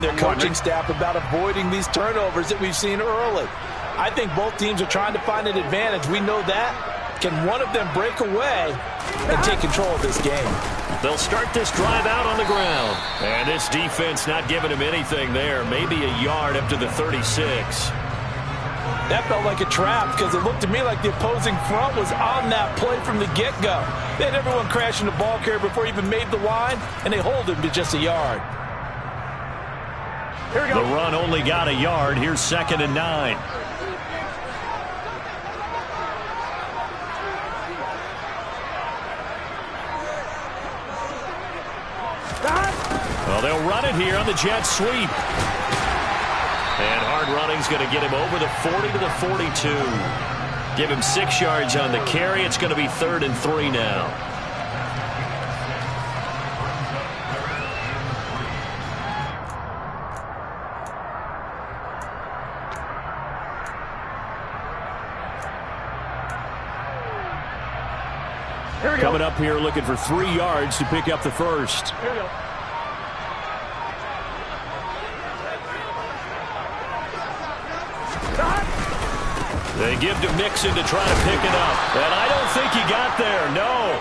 their coaching staff about avoiding these turnovers that we've seen early. I think both teams are trying to find an advantage. We know that. Can one of them break away and take control of this game? They'll start this drive out on the ground. And this defense not giving him anything there. Maybe a yard up to the 36. That felt like a trap because it looked to me like the opposing front was on that play from the get-go. They had everyone crashing the ball carrier before he even made the line, and they hold him to just a yard. Here we go. The run only got a yard. Here's 2nd and 9. Well, they'll run it here on the jet sweep. And hard running's going to get him over the 40 to the 42. Give him 6 yards on the carry. It's going to be 3rd and 3 now. Coming up here looking for 3 yards to pick up the first. Here we go. They give to Mixon to try to pick it up. And I don't think he got there. No.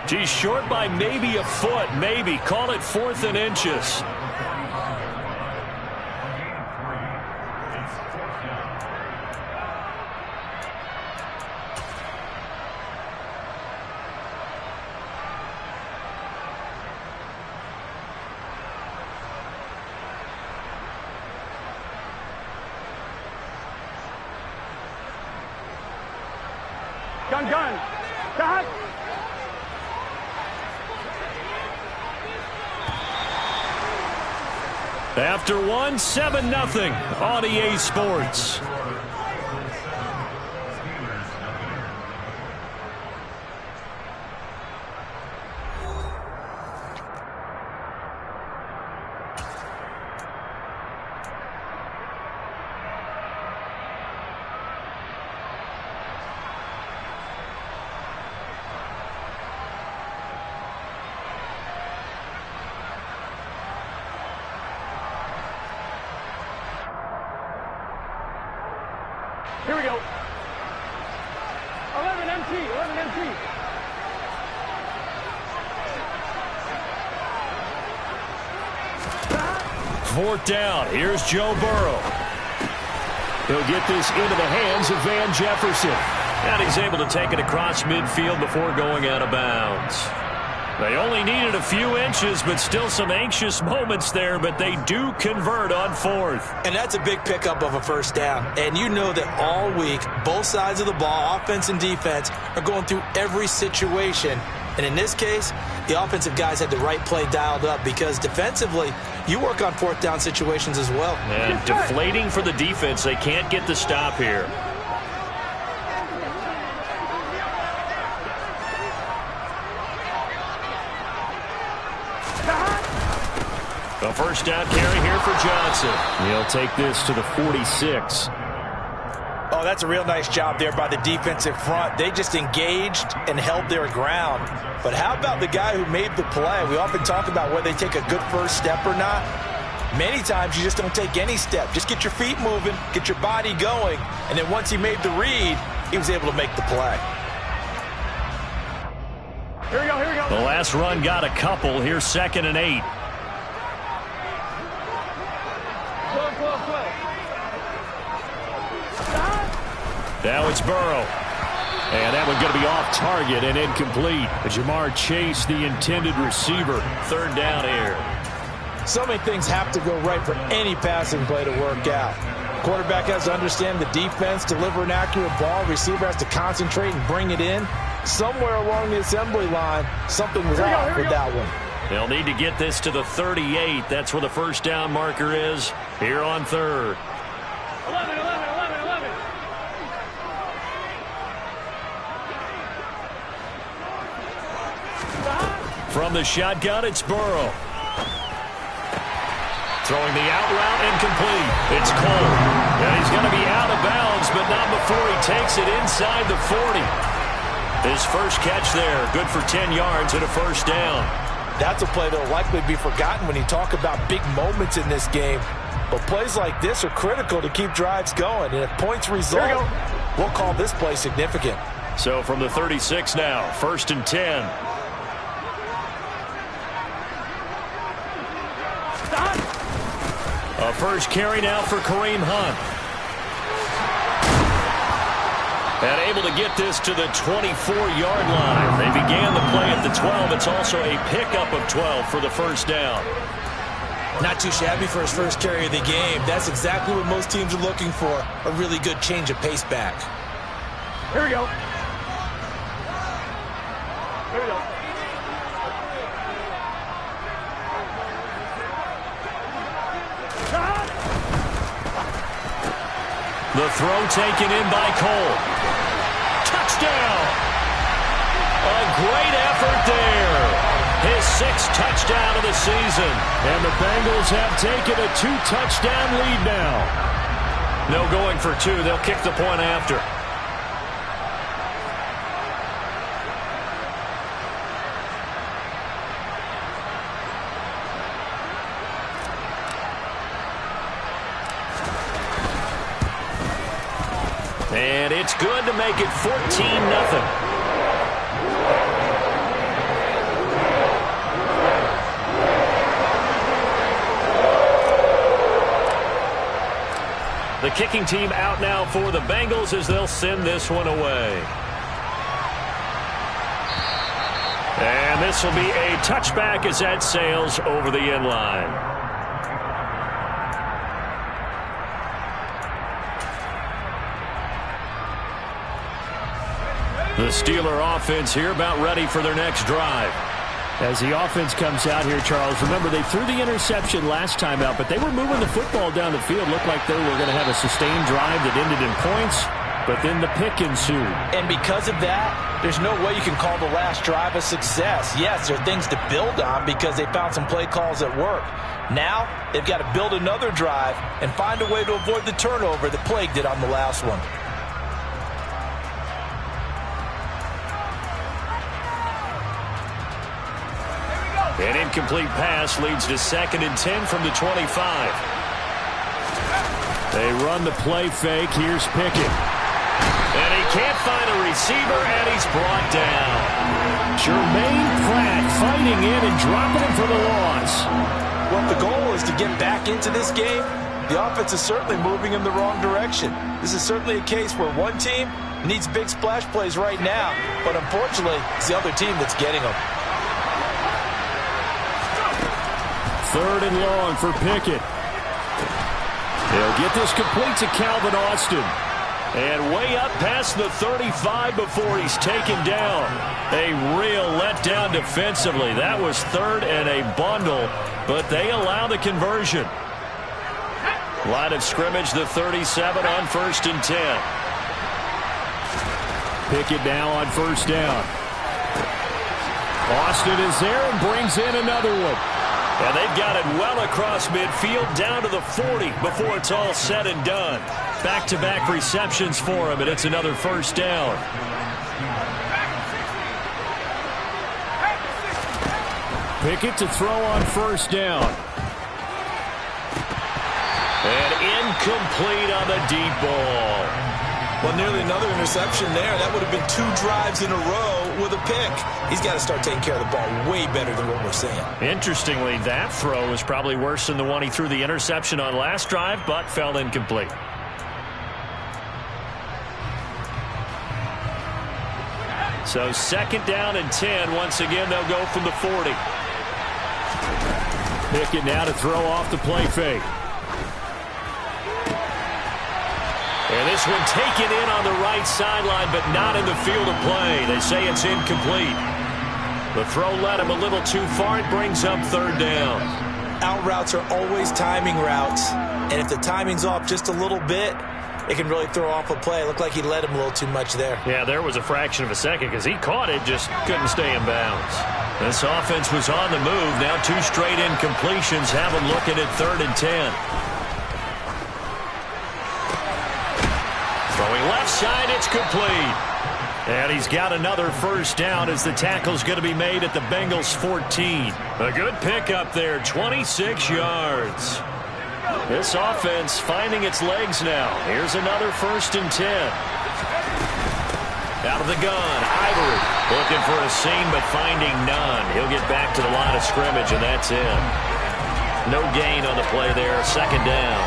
Geez, short by maybe a foot. Maybe. Call it 4th and inches. Gun. Got. After one, 7-0 on EA Sports. Here we go. 11 MT. 4th down. Here's Joe Burrow. He'll get this into the hands of Van Jefferson. And he's able to take it across midfield before going out of bounds. They only needed a few inches, but still some anxious moments there, but they do convert on 4th. And that's a big pickup of a first down. And you know that all week, both sides of the ball, offense and defense, are going through every situation. And in this case, the offensive guys had the right play dialed up because defensively, you work on 4th down situations as well. And deflating for the defense. They can't get the stop here. A first down carry here for Johnson. He'll take this to the 46. Oh, that's a real nice job there by the defensive front. They just engaged and held their ground. But how about the guy who made the play? We often talk about whether they take a good first step or not. Many times you just don't take any step. Just get your feet moving, get your body going, and then once he made the read, he was able to make the play. Here we go. The last run got a couple. Here's 2nd and 8. Now it's Burrow. And that one going to be off target and incomplete. Jamar Chase, the intended receiver. 3rd down here. So many things have to go right for any passing play to work out. Quarterback has to understand the defense, deliver an accurate ball. Receiver has to concentrate and bring it in. Somewhere along the assembly line, something was off with that one. They'll need to get this to the 38. That's where the first down marker is here on 3rd. 11. From the shotgun, it's Burrow. Throwing the out route incomplete. It's Cole. And he's going to be out of bounds, but not before he takes it inside the 40. His first catch there, good for 10 yards and a first down. That's a play that will likely be forgotten when you talk about big moments in this game. But plays like this are critical to keep drives going. And if points result, we'll call this play significant. So from the 36 now, 1st and 10. A first carry now for Kareem Hunt. And able to get this to the 24-yard line. They began the play at the 12. It's also a pickup of 12 for the first down. Not too shabby for his first carry of the game. That's exactly what most teams are looking for, a really good change of pace back. Here we go. Here we go. The throw taken in by Cole. Touchdown! A great effort there. His 6th touchdown of the season. And the Bengals have taken a 2-touchdown lead now. No going for 2. They'll kick the point after. And it's good to make it 14-0. The kicking team out now for the Bengals as they'll send this one away. And this will be a touchback as that sails over the end line. The Steeler offense here about ready for their next drive. As the offense comes out here, Charles, remember they threw the interception last time out, but they were moving the football down the field. Looked like they were going to have a sustained drive that ended in points, but then the pick ensued. And because of that, there's no way you can call the last drive a success. Yes, there are things to build on because they found some play calls that work. Now, they've got to build another drive and find a way to avoid the turnover that plagued it on the last one. An incomplete pass leads to 2nd and 10 from the 25. They run the play fake. Here's Pickett. And he can't find a receiver, and he's brought down. Jermaine Pratt fighting in and dropping him for the loss. Well, if the goal is to get back into this game, the offense is certainly moving in the wrong direction. This is certainly a case where one team needs big splash plays right now, but unfortunately, it's the other team that's getting them. 3rd and long for Pickett. They'll get this complete to Calvin Austin. And way up past the 35 before he's taken down. A real letdown defensively. That was 3rd and a bundle, but they allow the conversion. Line of scrimmage, the 37 on 1st and 10. Pickett now on 1st down. Austin is there and brings in another one. And they've got it well across midfield down to the 40 before it's all said and done. Back-to-back receptions for him, and it's another 1st down. Pickett to throw on 1st down. And incomplete on the deep ball. Well, nearly another interception there. That would have been 2 drives in a row with a pick. He's got to start taking care of the ball way better than what we're seeing. Interestingly, that throw was probably worse than the one he threw the interception on last drive, but fell incomplete. So 2nd down and 10. Once again, they'll go from the 40. Pickett now to throw off the play fake. And this one taken in on the right sideline, but not in the field of play. They say it's incomplete. The throw led him a little too far. It brings up 3rd down. Out routes are always timing routes. And if the timing's off just a little bit, it can really throw off a play. It looked like he led him a little too much there. Yeah, there was a fraction of a second because he caught it, just couldn't stay in bounds. This offense was on the move. Now 2 straight incompletions have them looking at 3rd and 10. Throwing left side, it's complete. And he's got another first down as the tackle's going to be made at the Bengals 14. A good pickup there, 26 yards. This offense finding its legs now. Here's another 1st and 10. Out of the gun, Ivory looking for a seam but finding none. He'll get back to the line of scrimmage, and that's in. No gain on the play there, 2nd down.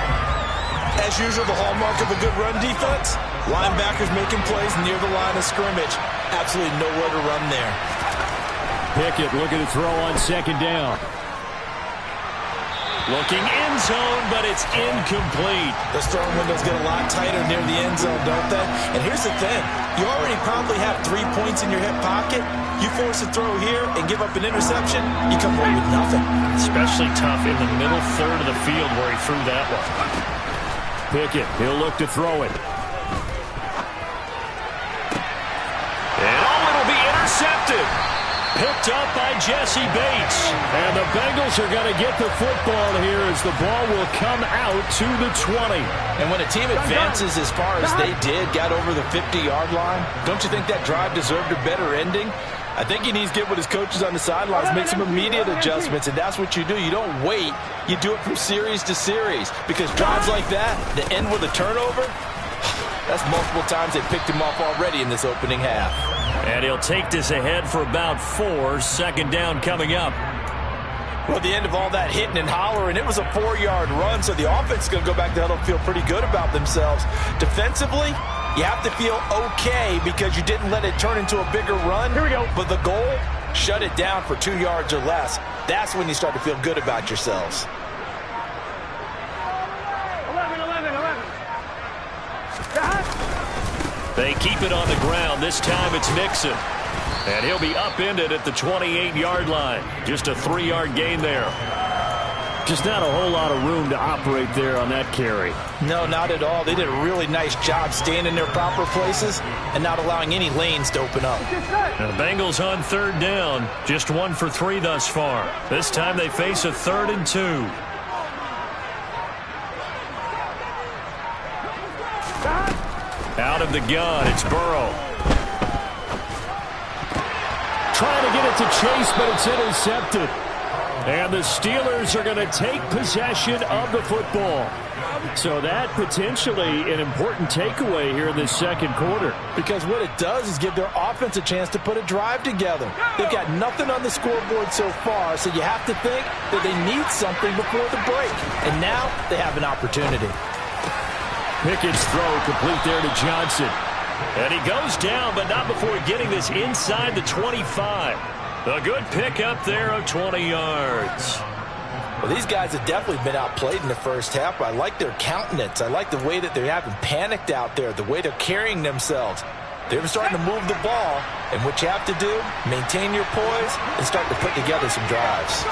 As usual, the hallmark of a good run defense, linebackers making plays near the line of scrimmage. Absolutely nowhere to run there. Pickett looking to throw on 2nd down. Looking end zone, but it's incomplete. Those throwing windows get a lot tighter near the end zone, don't they? And here's the thing. You already probably have 3 points in your hip pocket. You force a throw here and give up an interception, you come away with nothing. Especially tough in the middle third of the field where he threw that one. Pickett, he'll look to throw it. And it'll be intercepted. Picked up by Jesse Bates. And the Bengals are going to get the football here as the ball will come out to the 20. And when a team advances as far as they did, got over the 50-yard line, don't you think that drive deserved a better ending? I think he needs to get with his coaches on the sidelines, make some immediate adjustments, and that's what you do. You don't wait. You do it from series to series, because drives like that, that end with a turnover, that's multiple times they picked him off already in this opening half. And he'll take this ahead for about 4. 2nd down coming up. Well, at the end of all that hitting and hollering, it was a 4-yard run, so the offense is going to go back to huddle and feel pretty good about themselves. Defensively, you have to feel okay because you didn't let it turn into a bigger run. Here we go. But the goal, shut it down for 2 yards or less. That's when you start to feel good about yourselves. 11. They keep it on the ground. This time it's Nixon. And he'll be upended at the 28-yard line. Just a 3-yard gain there. Just not a whole lot of room to operate there on that carry. No, not at all. They did a really nice job staying in their proper places and not allowing any lanes to open up. Now the Bengals on 3rd down. Just 1 for 3 thus far. This time they face a 3rd and 2. Out of the gun, it's Burrow. Trying to get it to Chase, but it's intercepted. And the Steelers are going to take possession of the football. So that potentially an important takeaway here in this 2nd quarter. Because what it does is give their offense a chance to put a drive together. They've got nothing on the scoreboard so far, so you have to think that they need something before the break. And now they have an opportunity. Pickett's throw complete there to Johnson. And he goes down, but not before getting this inside the 25. A good pickup there of 20 yards. Well, these guys have definitely been outplayed in the first half. I like their countenance. I like the way that they're having panicked out there, the way they're carrying themselves. They're starting to move the ball, and what you have to do, maintain your poise and start to put together some drives.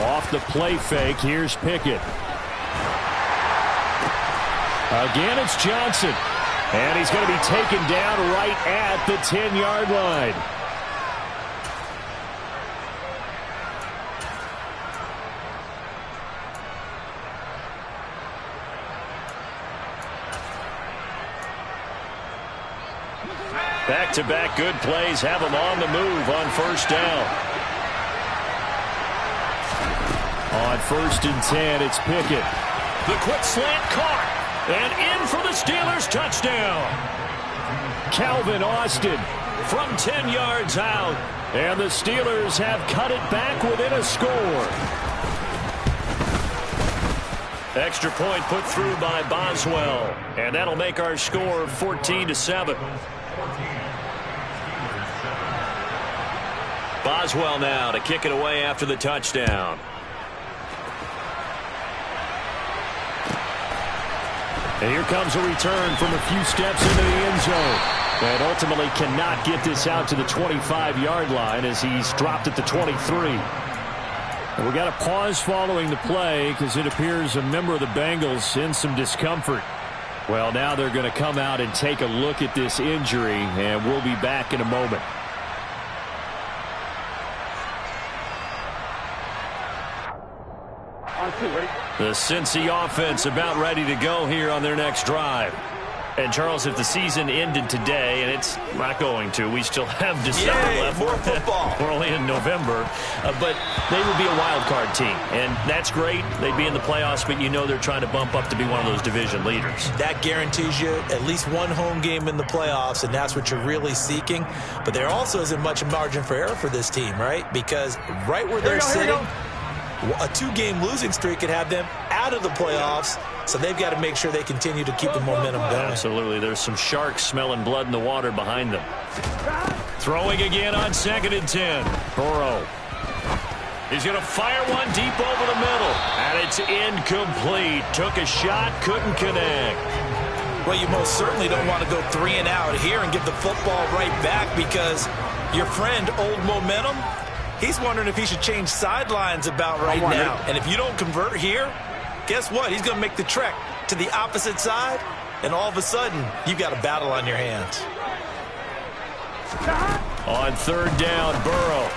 Off the play fake, here's Pickett. Again, it's Johnson. And he's going to be taken down right at the 10-yard line. Back-to-back good plays have them on the move on 1st down. On 1st and 10, it's Pickett. The quick slant caught. And in for the Steelers, touchdown. Calvin Austin from 10 yards out. And the Steelers have cut it back within a score. Extra point put through by Boswell. And that'll make our score 14-7. Boswell now to kick it away after the touchdown. And here comes a return from a few steps into the end zone. And ultimately cannot get this out to the 25-yard line as he's dropped at the 23. And we got a pause following the play because it appears a member of the Bengals in some discomfort. Well, now they're going to come out and take a look at this injury, and we'll be back in a moment. The Cincy offense about ready to go here on their next drive. And, Charles, if the season ended today, and it's not going to, we still have December left. More football. We're only in November. But they would be a wild card team, and that's great. They'd be in the playoffs, but you know they're trying to bump up to be one of those division leaders. That guarantees you at least one home game in the playoffs, and that's what you're really seeking. But there also isn't much margin for error for this team, right? Because right where they're sitting, a 2-game losing streak could have them out of the playoffs. So they've got to make sure they continue to keep the momentum going. Absolutely. There's some sharks smelling blood in the water behind them. Throwing again on 2nd and 10. Burrow. He's going to fire one deep over the middle. And it's incomplete. Took a shot, couldn't connect. Well, you most certainly don't want to go 3 and out here and give the football right back, because your friend, Old Momentum, he's wondering if he should change sidelines about right now. And if you don't convert here, guess what? He's going to make the trek to the opposite side, and all of a sudden, you've got a battle on your hands. On 3rd down, Burrow.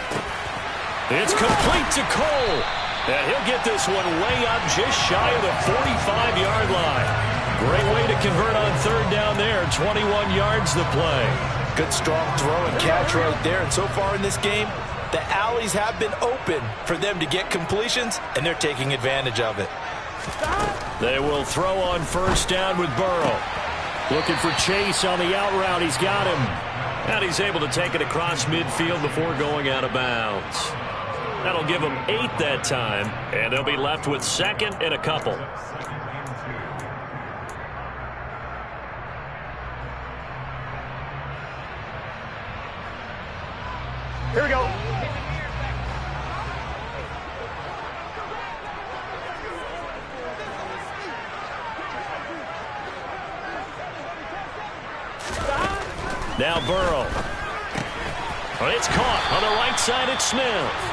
It's complete to Cole. And he'll get this one way up just shy of the 45-yard line. Great way to convert on 3rd down there. 21 yards the play. Good strong throw and catch right there. And so far in this game, the alleys have been open for them to get completions, and they're taking advantage of it. They will throw on 1st down with Burrow. Looking for Chase on the out route. He's got him. And he's able to take it across midfield before going out of bounds. That'll give them 8 that time. And they'll be left with 2nd and a couple. Here we go. Now Burrow. Well, it's caught on the right side at Smith.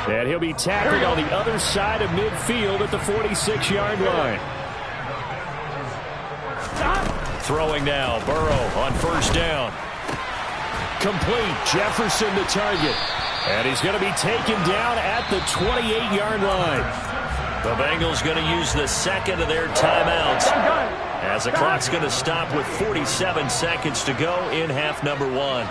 And he'll be tackled on the other side of midfield at the 46-yard line. Throwing now. Burrow on 1st down. Complete. Jefferson the target. And he's going to be taken down at the 28-yard line. The Bengals going to use the 2nd of their timeouts, as the clock's going to stop with 47 seconds to go in half number 1.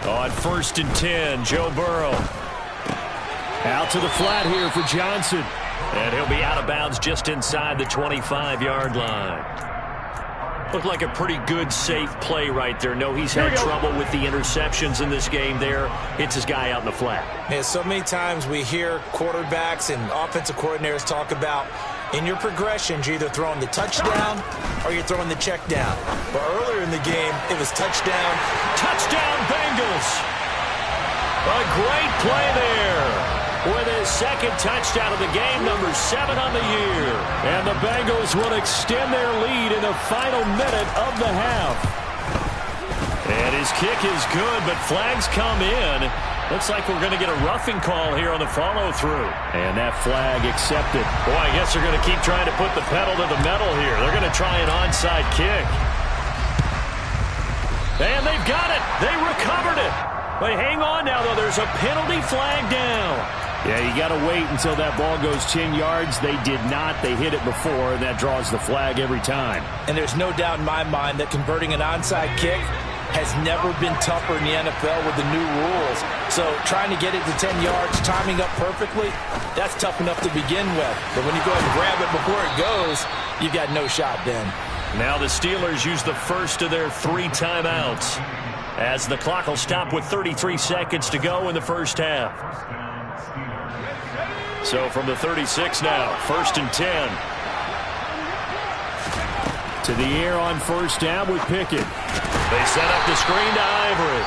On 1st and 10, Joe Burrow. Out to the flat here for Johnson. And he'll be out of bounds just inside the 25-yard line. Looked like a pretty good, safe play right there. No, he's had trouble with the interceptions in this game there. Hits his guy out in the flat. Man, so many times we hear quarterbacks and offensive coordinators talk about, in your progressions, you're either throwing the touchdown or you're throwing the check down. But earlier in the game, it was touchdown. Touchdown, Bengals! A great play there. With his 2nd touchdown of the game, number 7 on the year. And the Bengals will extend their lead in the final minute of the half. And his kick is good, but flags come in. Looks like we're going to get a roughing call here on the follow-through. And that flag accepted. Boy, I guess they're going to keep trying to put the pedal to the metal here. They're going to try an onside kick. And they've got it. They recovered it. But hang on now, though. There's a penalty flag down. Yeah, you got to wait until that ball goes 10 yards. They did not. They hit it before, and that draws the flag every time. And there's no doubt in my mind that converting an onside kick has never been tougher in the NFL with the new rules. So trying to get it to 10 yards, timing up perfectly, that's tough enough to begin with. But when you go ahead and grab it before it goes, you've got no shot then. Now the Steelers use the first of their 3 timeouts, as the clock will stop with 33 seconds to go in the first half. So from the 36 now, 1st and 10. To the air on 1st down with Pickett. They set up the screen to Ivory.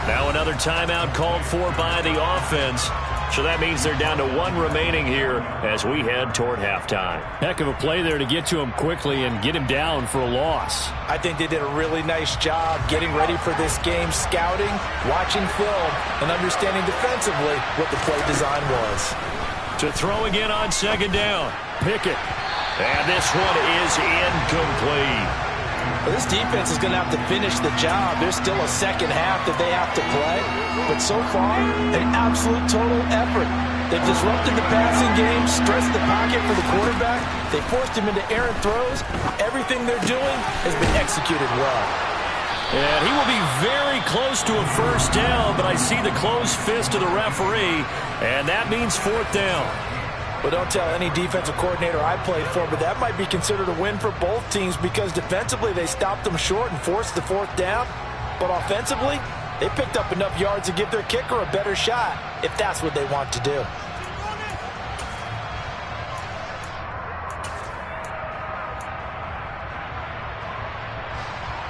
Now another timeout called for by the offense. So that means they're down to 1 remaining here as we head toward halftime. Heck of a play there to get to him quickly and get him down for a loss. I think they did a really nice job getting ready for this game, scouting, watching film, and understanding defensively what the play design was. To throw again on 2nd down, Pickett. And this one is incomplete. Well, this defense is going to have to finish the job. There's still a second half that they have to play. But so far, an absolute total effort. They've disrupted the passing game, stressed the pocket for the quarterback. They forced him into errant throws. Everything they're doing has been executed well. And he will be very close to a first down, but I see the closed fist of the referee, and that means fourth down. Well, don't tell any defensive coordinator I played for, but that might be considered a win for both teams because defensively they stopped them short and forced the fourth down. But offensively, they picked up enough yards to give their kicker a better shot if that's what they want to do.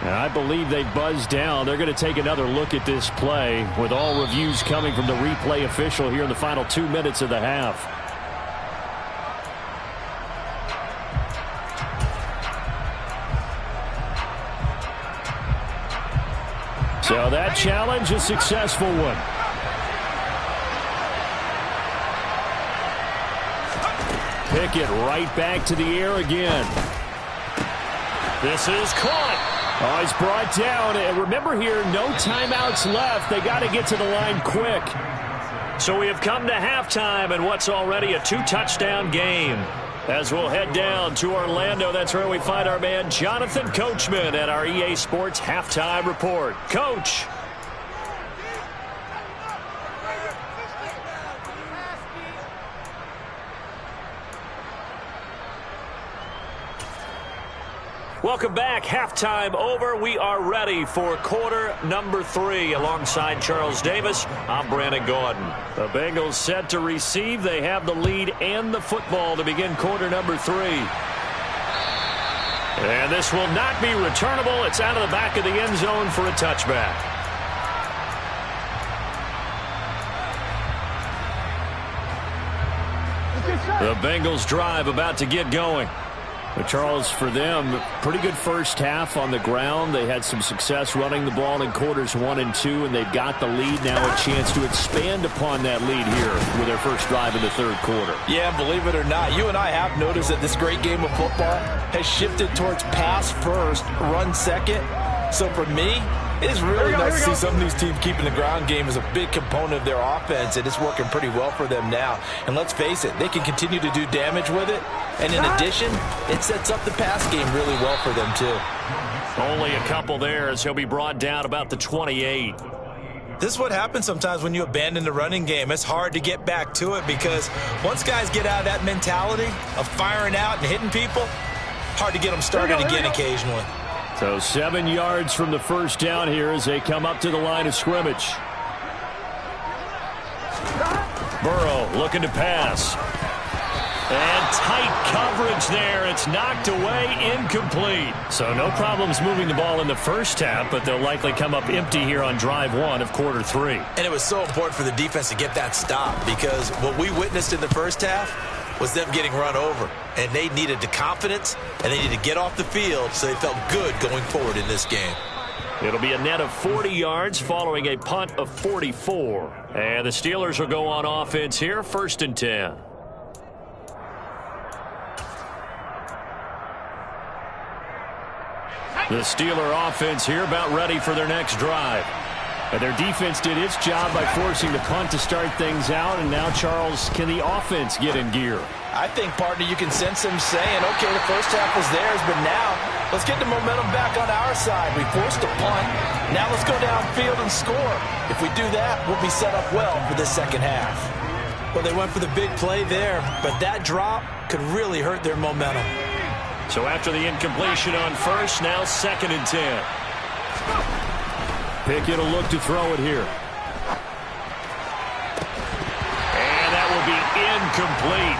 And I believe they buzzed down. They're going to take another look at this play with all reviews coming from the replay official here in the final 2 minutes of the half. So that challenge, a successful one. Pickett right back to the air again. This is caught. Oh, he's brought down. And remember here, no timeouts left. They got to get to the line quick. So we have come to halftime in what's already a 2-touchdown game. As we'll head down to Orlando, that's where we find our man Jonathan Coachman at our EA Sports Halftime Report. Coach. Welcome back. Halftime over. We are ready for quarter number 3. Alongside Charles Davis, I'm Brandon Gordon. The Bengals set to receive. They have the lead and the football to begin quarter number 3. And this will not be returnable. It's out of the back of the end zone for a touchback. The Bengals drive about to get going. But Charles, for them, pretty good first half on the ground. They had some success running the ball in quarters 1 and 2, and they've got the lead now, a chance to expand upon that lead here with their first drive in the third quarter. Yeah, believe it or not, you and I have noticed that this great game of football has shifted towards pass first, run second. So for me, it is really nice to see some of these teams keeping the ground game as a big component of their offense, and it's working pretty well for them now. And let's face it, they can continue to do damage with it. And in addition, it sets up the pass game really well for them, too. Only a couple there as he'll be brought down about the 28. This is what happens sometimes when you abandon the running game. It's hard to get back to it because once guys get out of that mentality of firing out and hitting people, hard to get them started again occasionally. So 7 yards from the first down here as they come up to the line of scrimmage. Burrow looking to pass. And tight coverage there. It's knocked away, incomplete. So no problems moving the ball in the first half, but they'll likely come up empty here on drive 1 of quarter 3. And it was so important for the defense to get that stop because what we witnessed in the first half was them getting run over. And they needed the confidence, and they needed to get off the field so they felt good going forward in this game. It'll be a net of 40 yards following a punt of 44. And the Steelers will go on offense here, 1st and 10. The Steeler offense here about ready for their next drive. And their defense did its job by forcing the punt to start things out. And now, Charles, can the offense get in gear? I think, partner, you can sense them saying, okay, the first half was theirs, but now let's get the momentum back on our side. We forced a punt. Now let's go downfield and score. If we do that, we'll be set up well for this second half. Well, they went for the big play there, but that drop could really hurt their momentum. So after the incompletion on first, now 2nd and 10. Pickett will look to throw it here. And that will be incomplete.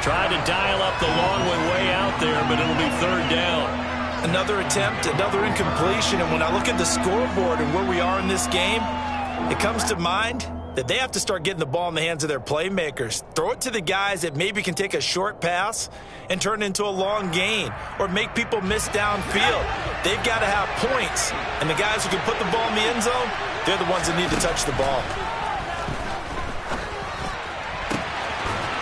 Tried to dial up the long one way out there, but it'll be 3rd down. Another attempt, another incompletion, and when I look at the scoreboard and where we are in this game, it comes to mind that they have to start getting the ball in the hands of their playmakers. Throw it to the guys that maybe can take a short pass and turn it into a long gain or make people miss downfield. They've got to have points, and the guys who can put the ball in the end zone, they're the ones that need to touch the ball.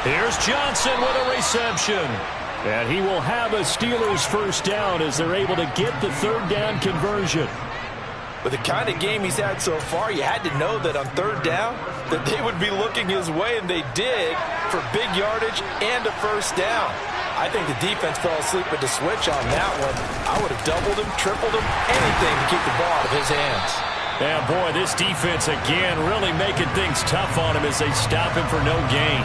Here's Johnson with a reception. And he will have a Steelers first down as they're able to get the third down conversion. With the kind of game he's had so far, you had to know that on third down that they would be looking his way, and they did, for big yardage and a first down. I think the defense fell asleep at the switch on that one. I would have doubled him, tripled him, anything to keep the ball out of his hands. Yeah, boy, this defense again really making things tough on him as they stop him for no gain.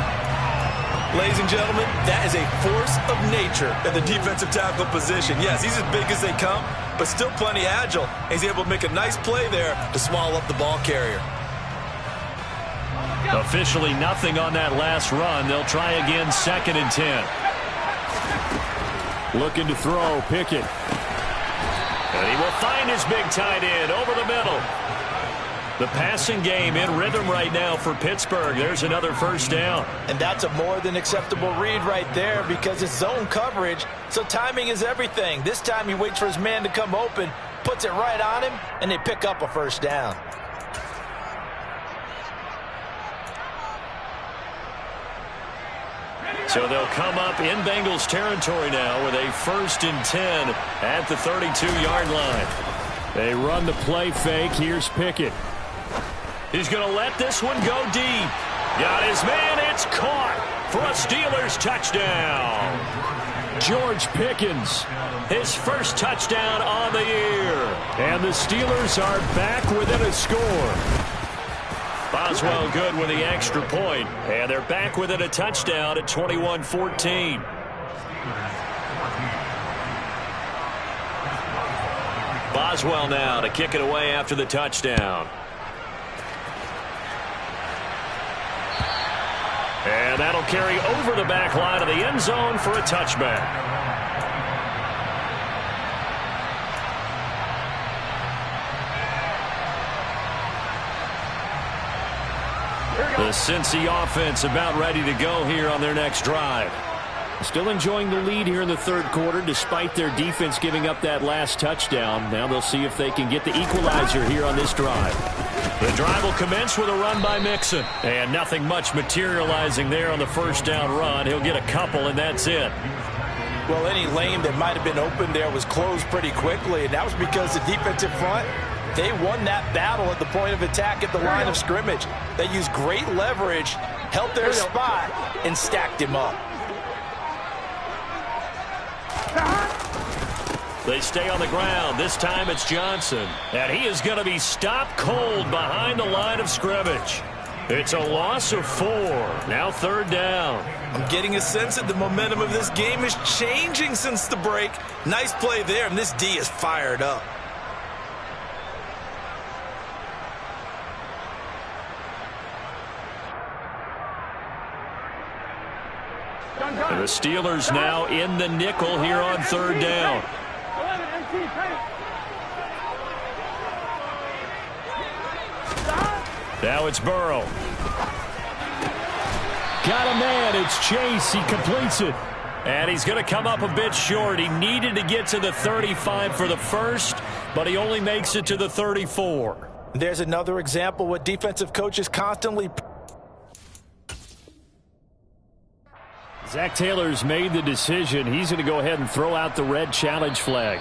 Ladies and gentlemen, that is a force of nature in the defensive tackle position. Yes, he's as big as they come, but still plenty agile. He's able to make a nice play there to swallow up the ball carrier. Officially nothing on that last run. They'll try again, 2nd and 10. Looking to throw, Pickett. And he will find his big tight end over the middle. The passing game in rhythm right now for Pittsburgh. There's another first down. And that's a more than acceptable read right there because it's zone coverage, so timing is everything. This time he waits for his man to come open, puts it right on him, and they pick up a first down. So they'll come up in Bengals territory now with a 1st and 10 at the 32-yard line. They run the play fake. Here's Pickett. He's going to let this one go deep. Got his man. It's caught for a Steelers touchdown. George Pickens, his first touchdown on the year. And the Steelers are back within a score. Boswell good with the extra point. And they're back within a touchdown at 21-14. Boswell now to kick it away after the touchdown. And that'll carry over the back line of the end zone for a touchback. The Cincy offense about ready to go here on their next drive. Still enjoying the lead here in the third quarter despite their defense giving up that last touchdown. Now they'll see if they can get the equalizer here on this drive. The drive will commence with a run by Mixon. And nothing much materializing there on the first down run. He'll get a couple, and that's it. Well, any lane that might have been open there was closed pretty quickly, and that was because the defensive front, they won that battle at the point of attack at the line of scrimmage. They used great leverage, held their spot, and stacked him up. They stay on the ground. This time it's Johnson. And he is going to be stopped cold behind the line of scrimmage. It's a loss of 4. Now 3rd down. I'm getting a sense that the momentum of this game is changing since the break. Nice play there, and this D is fired up. And the Steelers now in the nickel here on 3rd down. Now it's Burrow. Got a man. It's Chase. He completes it. And he's going to come up a bit short. He needed to get to the 35 for the first, but he only makes it to the 34. There's another example what defensive coaches constantly... Zach Taylor's made the decision. He's going to go ahead and throw out the red challenge flag.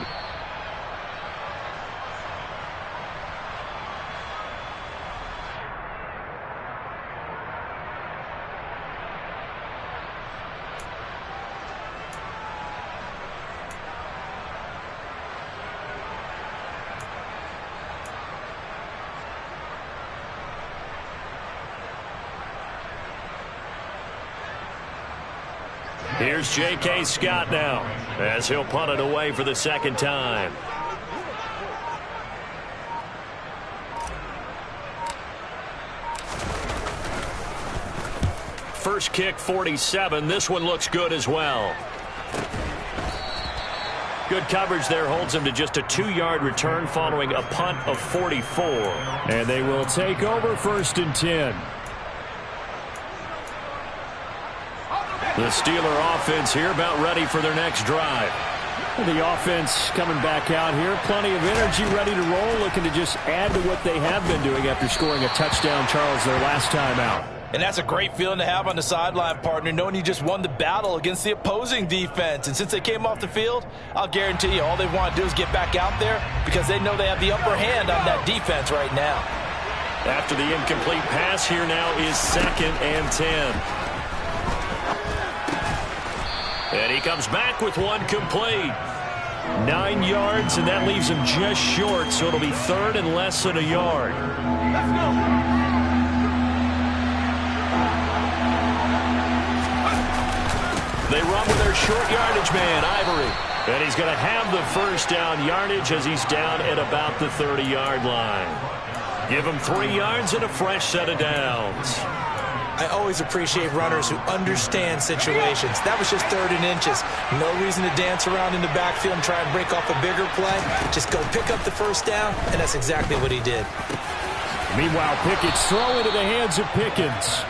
Here's J.K. Scott now as he'll punt it away for the 2nd time. First kick 47. This one looks good as well. Good coverage there holds him to just a 2-yard return following a punt of 44. And they will take over 1st and 10. The Steeler offense here about ready for their next drive. The offense coming back out here. Plenty of energy, ready to roll, looking to just add to what they have been doing after scoring a touchdown, Charles, their last time out. And that's a great feeling to have on the sideline, partner, knowing you just won the battle against the opposing defense. And since they came off the field, I'll guarantee you all they want to do is get back out there because they know they have the upper hand on that defense right now. After the incomplete pass, here now is 2nd and 10. And he comes back with one complete. 9 yards, and that leaves him just short, so it'll be 3rd and less than a yard. Let's go. They run with their short yardage man, Ivory. And he's going to have the first down yardage as he's down at about the 30-yard line. Give him 3 yards and a fresh set of downs. I always appreciate runners who understand situations. That was just 3rd and inches. No reason to dance around in the backfield and try and break off a bigger play. Just go pick up the first down, and that's exactly what he did. Meanwhile, Pickett's throw into the hands of Pickens.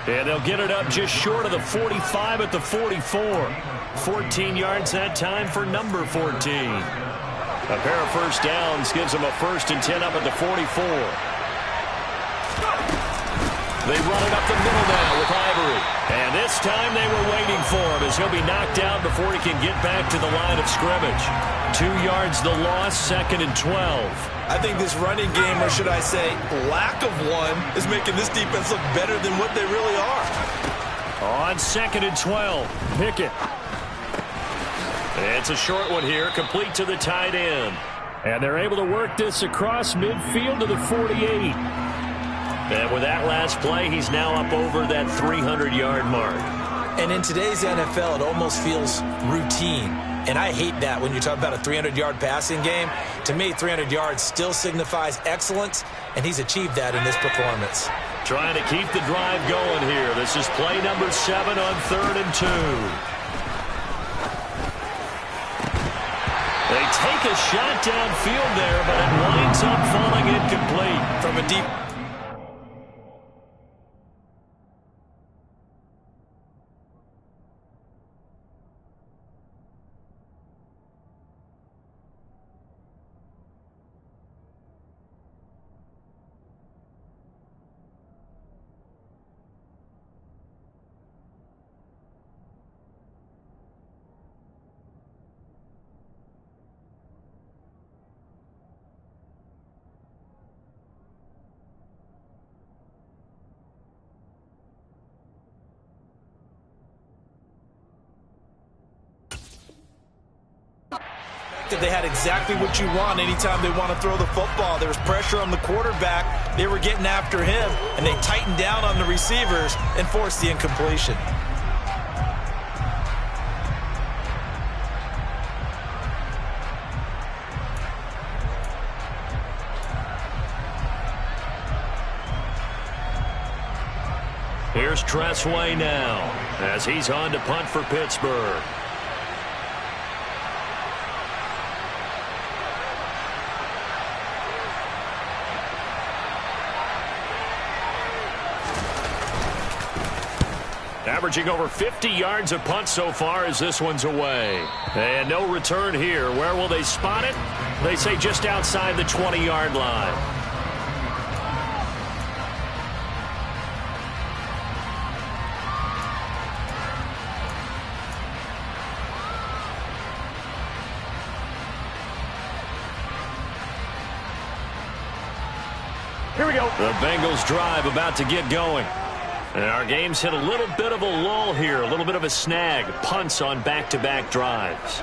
And they'll get it up just short of the 45 at the 44. 14 yards that time for number 14. A pair of first downs gives them a 1st and 10 up at the 44. They run it up the middle now with Ivory. And this time they were waiting for him as he'll be knocked down before he can get back to the line of scrimmage. 2 yards the loss, 2nd and 12. I think this running game, or should I say lack of one, is making this defense look better than what they really are. On 2nd and 12, Pickett. It's a short one here, complete to the tight end. And they're able to work this across midfield to the 48. And with that last play, he's now up over that 300-yard mark. And in today's NFL, it almost feels routine. And I hate that when you talk about a 300-yard passing game. To me, 300 yards still signifies excellence, and he's achieved that in this performance. Trying to keep the drive going here. This is play number 7 on 3rd and 2. They take a shot downfield there, but it winds up falling incomplete. From a deep... They had exactly what you want anytime they want to throw the football. There was pressure on the quarterback. They were getting after him, and they tightened down on the receivers and forced the incompletion. Here's Tressway now as he's on to punt for Pittsburgh. Averaging over 50 yards a punt so far as this one's away. And no return here. Where will they spot it? They say just outside the 20-yard line. Here we go. The Bengals drive about to get going. And our game's hit a little bit of a lull here, a little bit of a snag. Punts on back-to-back drives.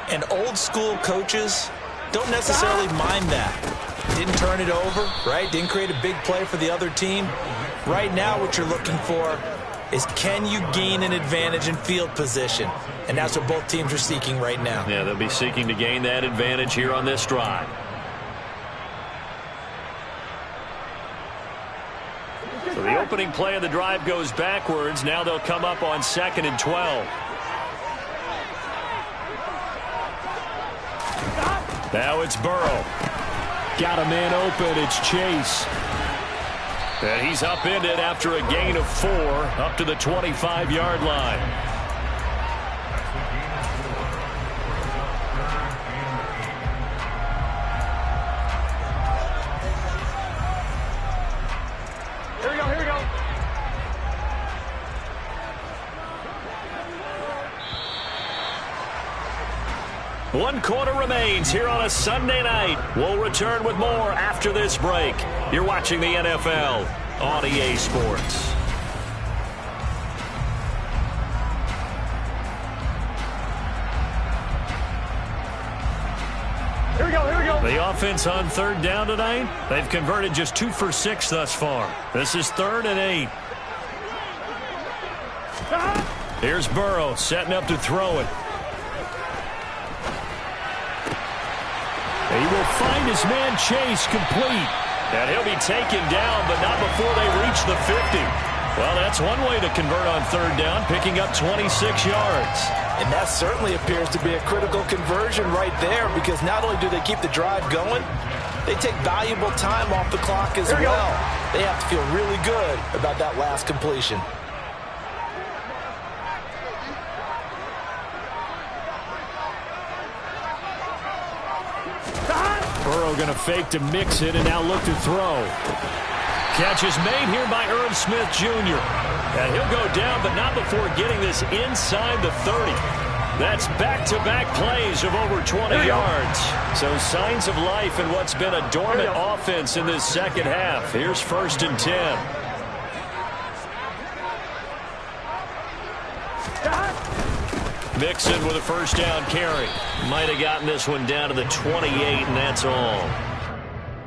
And old-school coaches don't necessarily mind that. Didn't turn it over, right? Didn't create a big play for the other team. Right now what you're looking for is can you gain an advantage in field position? And that's what both teams are seeking right now. Yeah, they'll be seeking to gain that advantage here on this drive. So the opening play of the drive goes backwards. Now they'll come up on 2nd and 12. Now it's Burrow. Got a man open. It's Chase. And he's upended after a gain of 4 up to the 25-yard line. One quarter remains here on a Sunday night. We'll return with more after this break. You're watching the NFL on EA Sports. Here we go, here we go. The offense on third down tonight, they've converted just 2 for 6 thus far. This is 3rd and 8. Here's Burrow setting up to throw it. He will find his man Chase complete. And he'll be taken down, but not before they reach the 50. Well, that's one way to convert on third down, picking up 26 yards. And that certainly appears to be a critical conversion right there, because not only do they keep the drive going, they take valuable time off the clock as well. They have to feel really good about that last completion. Burrow going to fake to mix it and now look to throw. Catch is made here by Irv Smith Jr. And he'll go down, but not before getting this inside the 30. That's back-to-back plays of over 20 yards. So signs of life in what's been a dormant offense in this second half. Here's 1st and 10. Mixon with a first down carry. Might have gotten this one down to the 28, and that's all.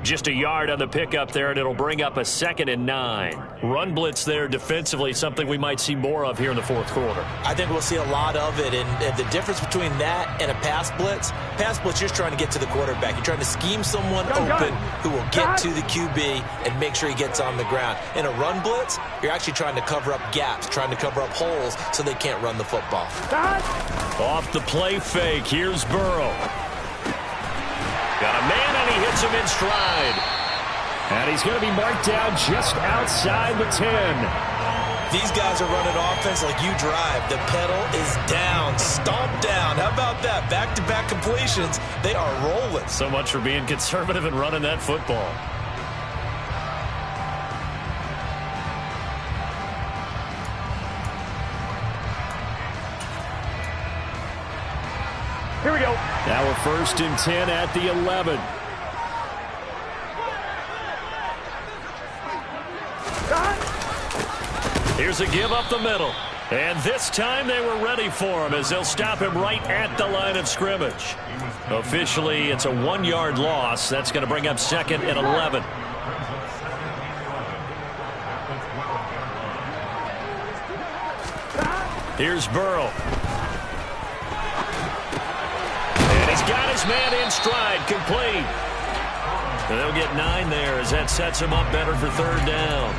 Just a yard on the pickup there, and it'll bring up a 2nd and 9. Run blitz there defensively, something we might see more of here in the fourth quarter. I think we'll see a lot of it, and the difference between that and a pass blitz, you're just trying to get to the quarterback. You're trying to scheme someone open who will get to the QB and make sure he gets on the ground. In a run blitz, you're actually trying to cover up gaps, trying to cover up holes so they can't run the football. Off the play fake, here's Burrow. Got a man, and he hits him in stride. And he's going to be marked down just outside the 10. These guys are running offense like you drive. The pedal is down, stomp down. How about that? Back-to-back completions. They are rolling. So much for being conservative and running that football. Here we go. Now we're 1st and 10 at the 11. Here's a give up the middle. And this time they were ready for him as they'll stop him right at the line of scrimmage. Officially, it's a 1-yard loss. That's going to bring up 2nd and 11. Here's Burrow. Got his man in stride, complete. And they'll get 9 there as that sets him up better for 3rd down.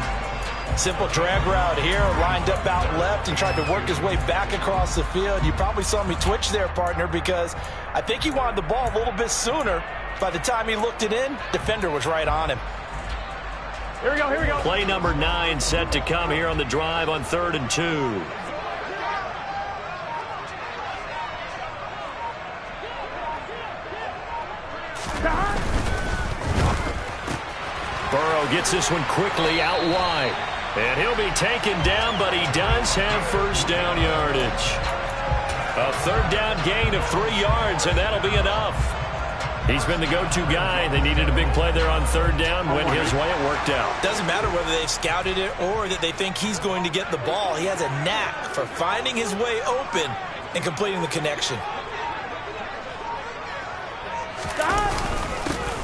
Simple drag route here, lined up out left and tried to work his way back across the field. You probably saw me twitch there, partner, because I think he wanted the ball a little bit sooner. By the time he looked it in, defender was right on him. Here we go, here we go. Play number 9 set to come here on the drive on 3rd and 2. Burrow gets this one quickly out wide. And he'll be taken down, but he does have first down yardage. A 3rd down gain of 3 yards, and that'll be enough. He's been the go-to guy. They needed a big play there on 3rd down. Went his way, it worked out. Doesn't matter whether they've scouted it or that they think he's going to get the ball. He has a knack for finding his way open and completing the connection.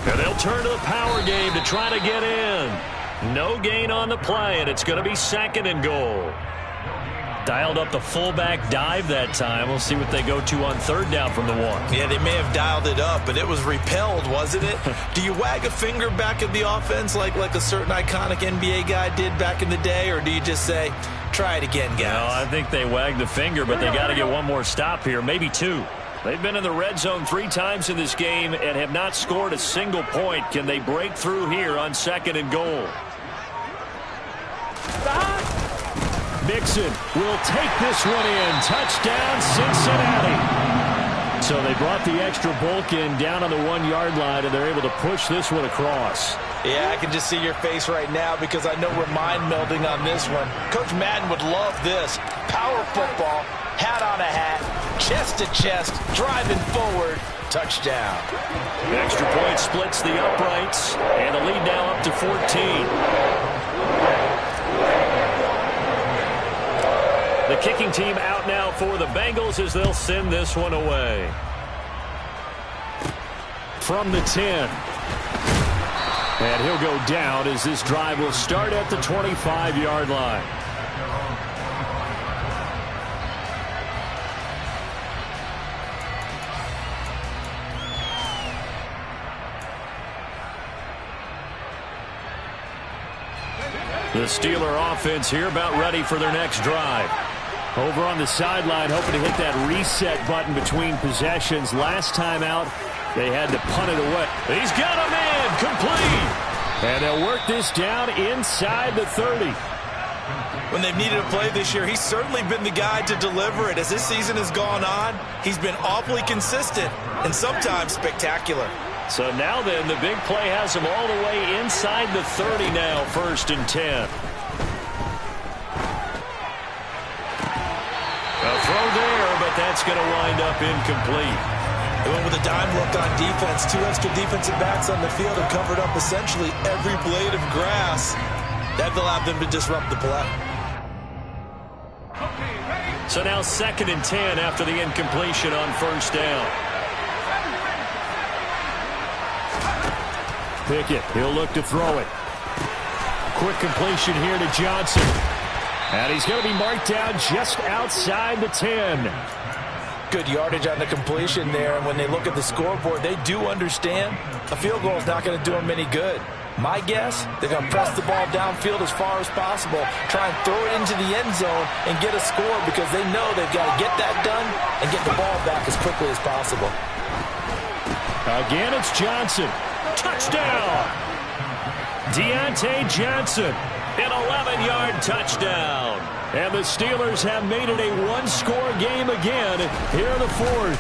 And they'll turn to the power game to try to get in. No gain on the play, and it's going to be 2nd and goal. Dialed up the fullback dive that time. We'll see what they go to on 3rd down from the 1. Yeah, they may have dialed it up, but it was repelled, wasn't it? Do you wag a finger back at the offense like a certain iconic NBA guy did back in the day, or do you just say, try it again, guys? No, I think they wagged the finger, but they got to get one more stop here, maybe 2. They've been in the red zone 3 times in this game and have not scored a single point. Can they break through here on 2nd and goal? Mixon will take this one in. Touchdown, Cincinnati. So they brought the extra bulk in down on the 1-yard line, and they're able to push this one across. Yeah, I can just see your face right now because I know we're mind melding on this one. Coach Madden would love this. Power football, hat on a hat. chest to chest, driving forward, touchdown. Extra point splits the uprights, and the lead now up to 14. The kicking team out now for the Bengals as they'll send this one away. From the 10. And he'll go down as this drive will start at the 25-yard line. The Steeler offense here about ready for their next drive. Over on the sideline, hoping to hit that reset button between possessions. Last time out, they had to punt it away. He's got him in, complete. And they'll work this down inside the 30. When they've needed a play this year, he's certainly been the guy to deliver it. As this season has gone on, he's been awfully consistent and sometimes spectacular. So now then, the big play has him all the way inside the 30 now, 1st and 10. A throw there, but that's going to wind up incomplete. They went with a dime look on defense. 2 extra defensive backs on the field and covered up essentially every blade of grass. That allowed them to disrupt the play. So now 2nd and 10 after the incompletion on 1st down. Pickett, he'll look to throw it. Quick completion here to Johnson. And he's going to be marked down just outside the 10. Good yardage on the completion there, and when they look at the scoreboard, they do understand a field goal is not going to do them any good. My guess, they're going to press the ball downfield as far as possible, try and throw it into the end zone and get a score because they know they've got to get that done and get the ball back as quickly as possible. Again, it's Johnson. Touchdown! Deontay Johnson, an 11-yard touchdown. And the Steelers have made it a one-score game again here in the 4th.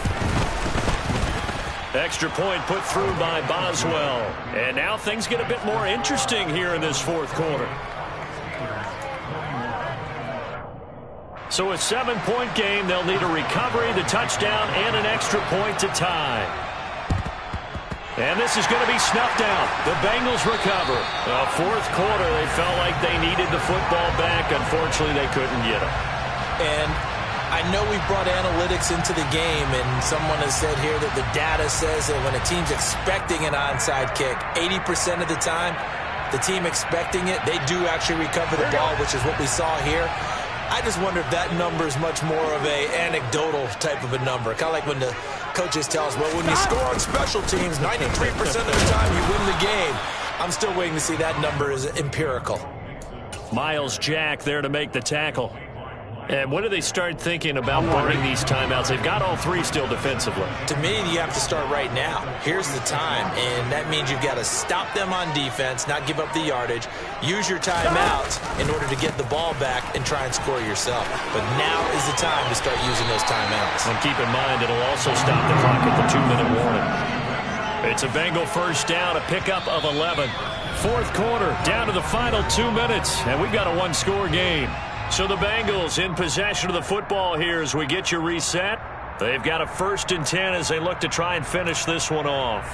Extra point put through by Boswell. And now things get a bit more interesting here in this 4th quarter. So a 7-point game, they'll need a recovery, the touchdown, and an extra point to tie. And this is going to be snuffed out. The Bengals recover. 4th quarter, they felt like they needed the football back. Unfortunately, they couldn't get it. And I know we've brought analytics into the game, and someone has said here that the data says that when a team's expecting an onside kick, 80% of the time, the team expecting it, they do actually recover the ball, which is what we saw here. I just wonder if that number is much more of a anecdotal type of a number. Kind of like when the coaches tell us, well, when you score on special teams, 93% of the time you win the game. I'm still waiting to see that number is empirical. Miles Jack there to make the tackle. And when do they start thinking about burning these timeouts? They've got all 3 still defensively. To me, you have to start right now. Here's the time, and that means you've got to stop them on defense, not give up the yardage, use your timeouts in order to get the ball back and try and score yourself. But now is the time to start using those timeouts. And keep in mind, it'll also stop the clock at the 2-minute warning. It's a Bengal 1st down, a pickup of 11. 4th quarter, down to the final 2 minutes, and we've got a one-score game. So the Bengals in possession of the football here as we get you reset. They've got a 1st and 10 as they look to try and finish this one off.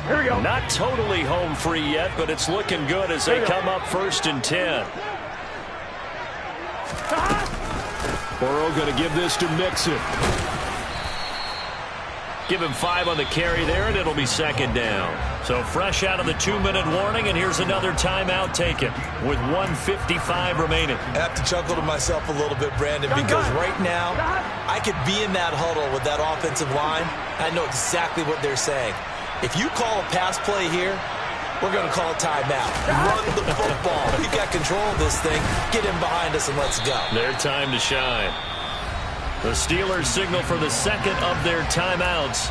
Here we go. Not totally home free yet, but it's looking good as they come up 1st and 10. Burrow going to give this to Mixon. Give him 5 on the carry there, and it'll be 2nd down. So fresh out of the 2-minute warning, and here's another timeout taken with 1:55 remaining. I have to chuckle to myself a little bit, Brandon, because right now I could be in that huddle with that offensive line. I know exactly what they're saying. If you call a pass play here, we're going to call a timeout. Run the football. You've got control of this thing. Get in behind us and let's go. Their time to shine. The Steelers signal for the 2nd of their timeouts.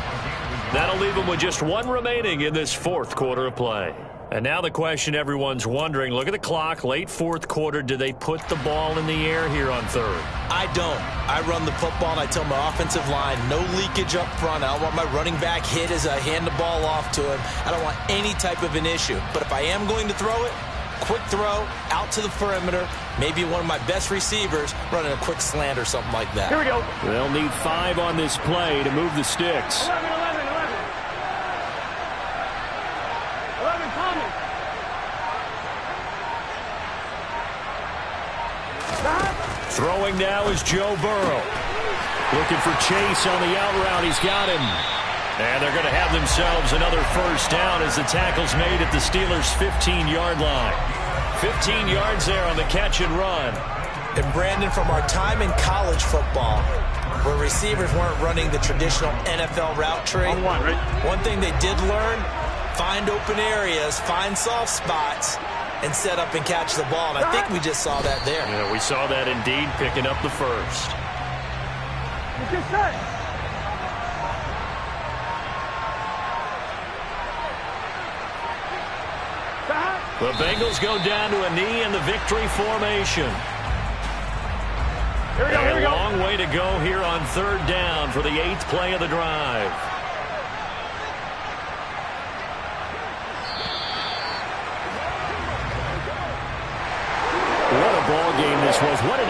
That'll leave them with just 1 remaining in this 4th quarter of play. And now the question everyone's wondering, look at the clock, late fourth quarter, do they put the ball in the air here on third? I don't. I run the football, and I tell my offensive line, no leakage up front. I don't want my running back hit as I hand the ball off to him. I don't want any type of an issue. But if I am going to throw it, quick throw, out to the perimeter, maybe one of my best receivers running a quick slant or something like that. Here we go. They'll need 5 on this play to move the sticks. 11 coming. Throwing now is Joe Burrow. Looking for Chase on the out route. He's got him. And they're going to have themselves another first down as the tackle's made at the Steelers' 15-yard line. 15 yards there on the catch and run. And Brandon, from our time in college football, where receivers weren't running the traditional NFL route tree, one thing they did learn, find open areas, find soft spots, and set up and catch the ball. And I think we just saw that there. Yeah, we saw that indeed, picking up the first. Just set. The Bengals go down to a knee in the victory formation. Here we go, here we go. A long way to go here on third down for the 8th play of the drive. What a ball game this was. What an